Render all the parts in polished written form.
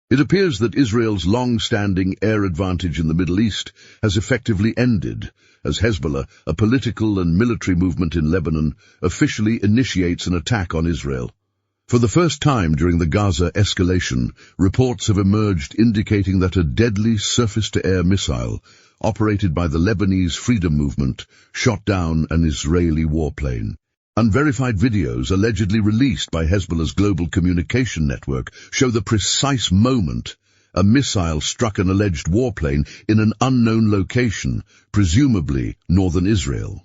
It appears that Israel's long-standing air advantage in the Middle East has effectively ended, as Hezbollah, a political and military movement in Lebanon, officially initiates an attack on Israel. For the first time during the Gaza escalation, reports have emerged indicating that a deadly surface-to-air missile, operated by the Lebanese Freedom Movement, shot down an Israeli warplane. Unverified videos allegedly released by Hezbollah's global communication network show the precise moment a missile struck an alleged warplane in an unknown location, presumably northern Israel.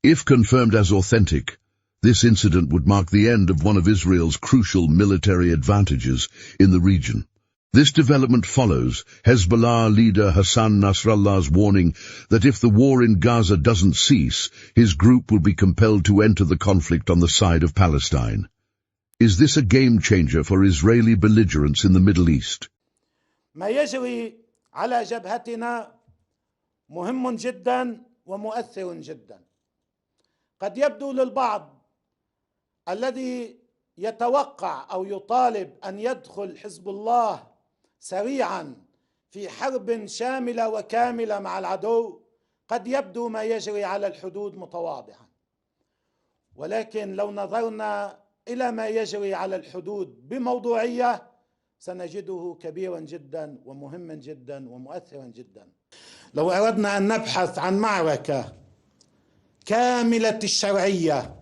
If confirmed as authentic, this incident would mark the end of one of Israel's crucial military advantages in the region. This development follows Hezbollah leader Hassan Nasrallah's warning that if the war in Gaza doesn't cease, his group will be compelled to enter the conflict on the side of Palestine. Is this a game-changer for Israeli belligerents in the Middle East? ما يجري على جبهتنا مهم جدا ومؤثر جدا. قد يبدو للبعض الذي يتوقع أو يطالب أن يدخل حزب الله سريعا في حرب شاملة وكاملة مع العدو، قد يبدو ما يجري على الحدود متواضعا، ولكن لو نظرنا إلى ما يجري على الحدود بموضوعية سنجده كبيرا جدا ومهما جدا ومؤثرا جدا. لو أردنا أن نبحث عن معركة كاملة الشرعية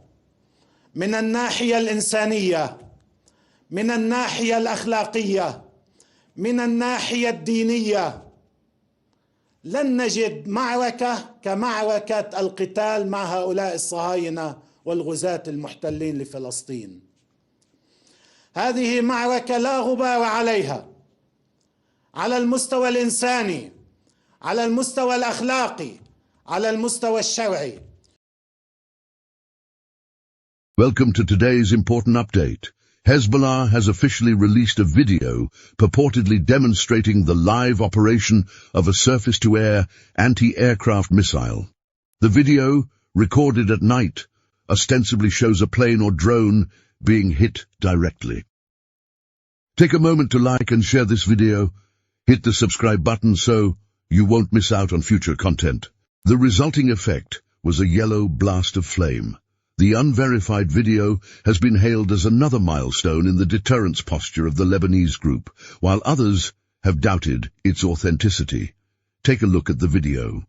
من الناحية الإنسانية، من الناحية الأخلاقية، من الناحية الدينية، لن نجد معركة كمعركة القتال مع هؤلاء الصهاينة والغزاة المحتلين لفلسطين. هذه معركة لا غبار عليها، على المستوى الإنساني، على المستوى الأخلاقي، على المستوى الشرعي. Welcome to today's important update. Hezbollah has officially released a video purportedly demonstrating the live operation of a surface-to-air anti-aircraft missile. The video, recorded at night, ostensibly shows a plane or drone being hit directly. Take a moment to like and share this video. Hit the subscribe button so you won't miss out on future content. The resulting effect was a yellow blast of flame. The unverified video has been hailed as another milestone in the deterrence posture of the Lebanese group, while others have doubted its authenticity. Take a look at the video.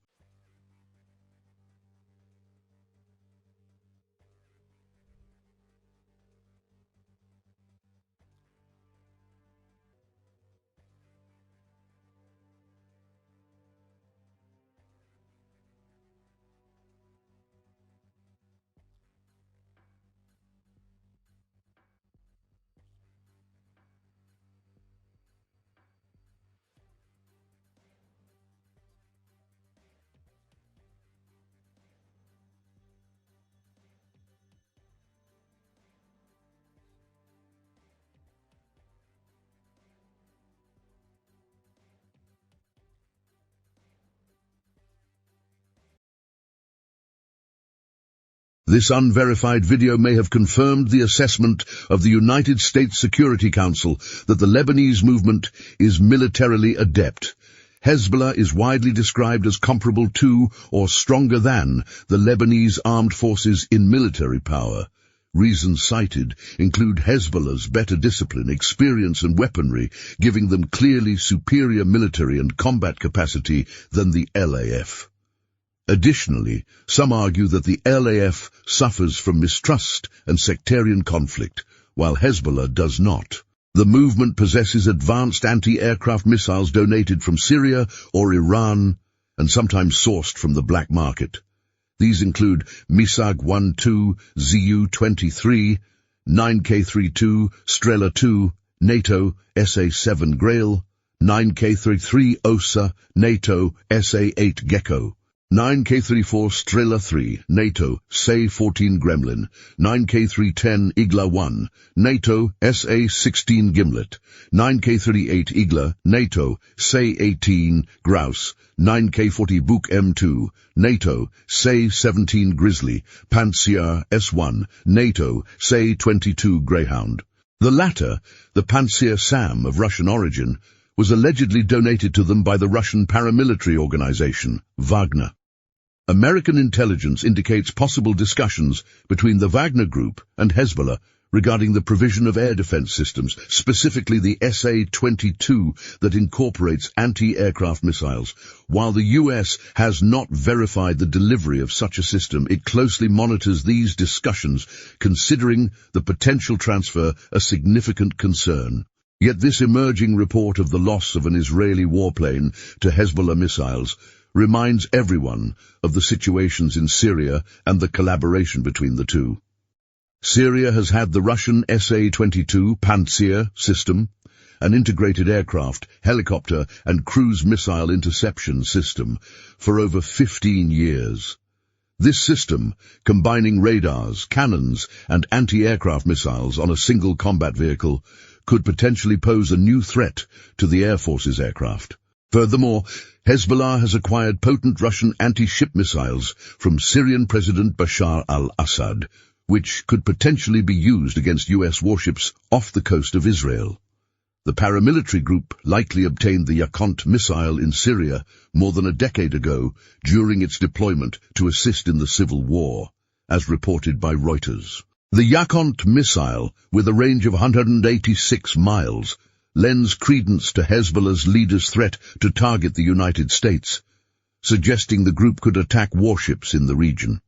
This unverified video may have confirmed the assessment of the United States Security Council that the Lebanese movement is militarily adept. Hezbollah is widely described as comparable to or stronger than the Lebanese armed forces in military power. Reasons cited include Hezbollah's better discipline, experience and weaponry, giving them clearly superior military and combat capacity than the LAF. Additionally, some argue that the LAF suffers from mistrust and sectarian conflict, while Hezbollah does not. The movement possesses advanced anti-aircraft missiles donated from Syria or Iran and sometimes sourced from the black market. These include MiSAG-12, Zu-23, 9K-32, Strela-2, NATO, SA-7 Grail, 9K-33 OSA, NATO, SA-8 Gecko, 9K-34 Strela-3, NATO, SA-14 Gremlin, 9K-310 Igla-1, NATO, SA-16 Gimlet, 9K-38 Igla, NATO, SA-18 Grouse, 9K-40 Buk M2, NATO, SA-17 Grizzly, Pantsir S-1, NATO, SA-22 Greyhound. The latter, the Pantsir Sam of Russian origin, was allegedly donated to them by the Russian paramilitary organization, Wagner. American intelligence indicates possible discussions between the Wagner Group and Hezbollah regarding the provision of air defense systems, specifically the SA-22 that incorporates anti-aircraft missiles. While the U.S. has not verified the delivery of such a system, it closely monitors these discussions, considering the potential transfer a significant concern. Yet this emerging report of the loss of an Israeli warplane to Hezbollah missiles reminds everyone of the situations in Syria and the collaboration between the two. Syria has had the Russian SA-22 Pantsir system, an integrated aircraft, helicopter and cruise missile interception system, for over 15 years. This system, combining radars, cannons and anti-aircraft missiles on a single combat vehicle, could potentially pose a new threat to the Air Force's aircraft. Furthermore, Hezbollah has acquired potent Russian anti-ship missiles from Syrian President Bashar al-Assad, which could potentially be used against U.S. warships off the coast of Israel. The paramilitary group likely obtained the Yakont missile in Syria more than a decade ago during its deployment to assist in the civil war, as reported by Reuters. The Yakont missile, with a range of 186 miles, lends credence to Hezbollah's leader's threat to target the United States, suggesting the group could attack warships in the region.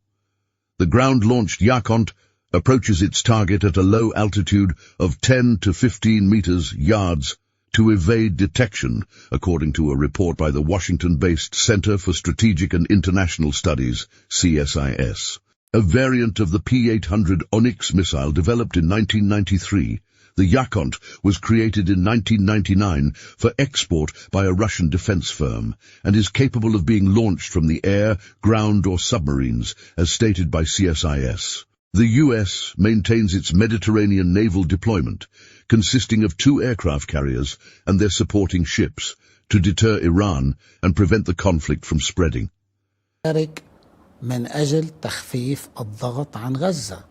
The ground-launched Yakont approaches its target at a low altitude of 10 to 15 yards to evade detection, according to a report by the Washington-based Center for Strategic and International Studies, CSIS. A variant of the P-800 Onyx missile developed in 1993, the Yakont was created in 1999 for export by a Russian defense firm and is capable of being launched from the air, ground or submarines, as stated by CSIS. The U.S. maintains its Mediterranean naval deployment, consisting of 2 aircraft carriers and their supporting ships, to deter Iran and prevent the conflict from spreading. من أجل تخفيف الضغط عن غزة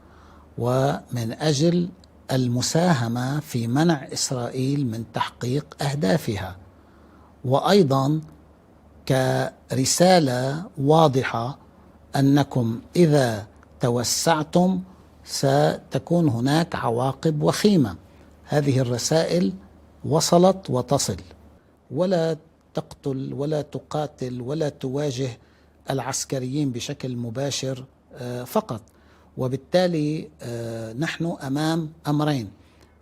ومن أجل المساهمة في منع إسرائيل من تحقيق أهدافها، وأيضا كرسالة واضحة أنكم إذا توسعتم ستكون هناك عواقب وخيمة. هذه الرسائل وصلت وتصل. ولا تقتل ولا تقاتل ولا تواجه العسكريين بشكل مباشر فقط، وبالتالي نحن أمام أمرين: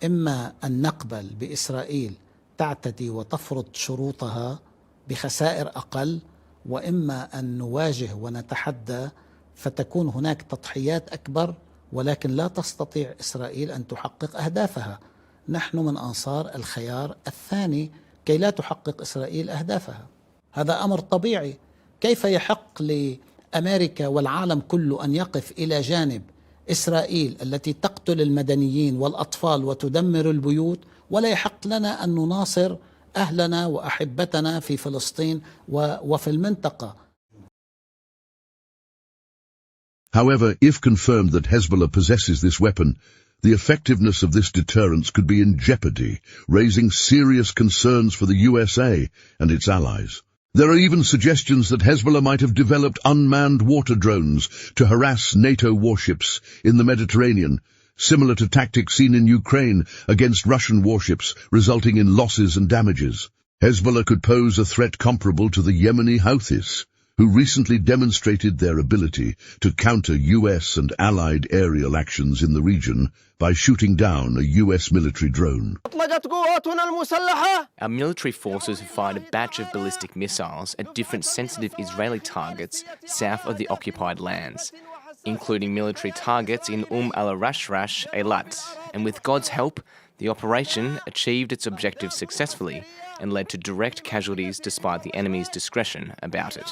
إما أن نقبل بإسرائيل تعتدي وتفرض شروطها بخسائر أقل، وإما أن نواجه ونتحدى فتكون هناك تضحيات أكبر، ولكن لا تستطيع إسرائيل أن تحقق أهدافها. نحن من أنصار الخيار الثاني كي لا تحقق إسرائيل أهدافها. هذا أمر طبيعي. كيف يحق لأمريكا والعالم كله أن يقف إلى جانب إسرائيل التي تقتل المدنيين والأطفال وتدمر البيوت، ولا يحق لنا أن نناصر أهلنا وأحبتنا في فلسطين وفي المنطقة؟ However, if confirmed that Hezbollah possesses this weapon, the effectiveness of this deterrence could be in jeopardy, raising serious concerns for the USA and its allies. There are even suggestions that Hezbollah might have developed unmanned water drones to harass NATO warships in the Mediterranean, similar to tactics seen in Ukraine against Russian warships, resulting in losses and damages. Hezbollah could pose a threat comparable to the Yemeni Houthis, who recently demonstrated their ability to counter U.S. and allied aerial actions in the region by shooting down a U.S. military drone. Our military forces have fired a batch of ballistic missiles at different sensitive Israeli targets south of the occupied lands, including military targets in al-Rashrash, Eilat, and with God's help, the operation achieved its objective successfully and led to direct casualties despite the enemy's discretion about it.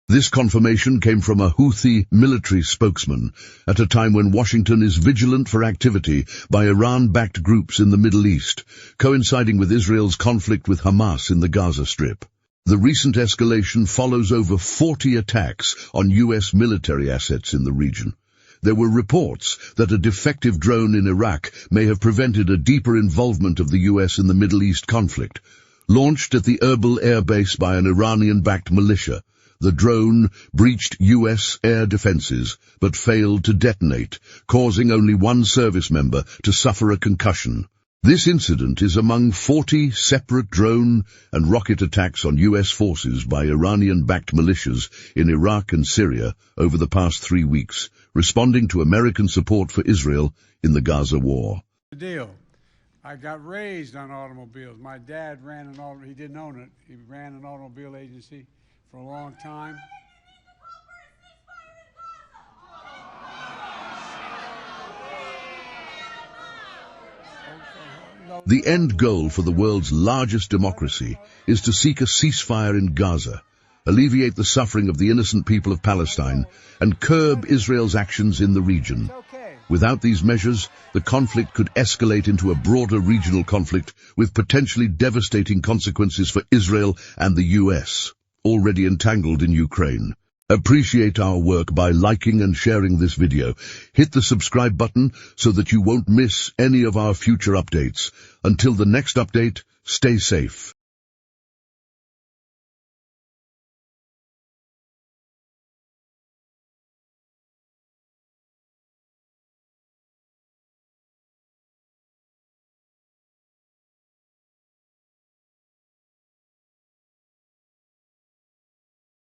This confirmation came from a Houthi military spokesman at a time when Washington is vigilant for activity by Iran-backed groups in the Middle East, coinciding with Israel's conflict with Hamas in the Gaza Strip. The recent escalation follows over 40 attacks on U.S. military assets in the region. There were reports that a defective drone in Iraq may have prevented a deeper involvement of the US in the Middle East conflict. Launched at the Erbil air base by an Iranian-backed militia, the drone breached US air defenses but failed to detonate, causing only one service member to suffer a concussion. This incident is among 40 separate drone and rocket attacks on US forces by Iranian-backed militias in Iraq and Syria over the past 3 weeks, responding to American support for Israel in the Gaza war. The deal. I got raised on automobiles. My dad ran an automobile. He didn't own it. He ran an automobile agency for a long time. The end goal for the world's largest democracy is to seek a ceasefire in Gaza, alleviate the suffering of the innocent people of Palestine, and curb Israel's actions in the region. Without these measures, the conflict could escalate into a broader regional conflict with potentially devastating consequences for Israel and the US, already entangled in Ukraine. Appreciate our work by liking and sharing this video. Hit the subscribe button so that you won't miss any of our future updates. Until the next update, stay safe.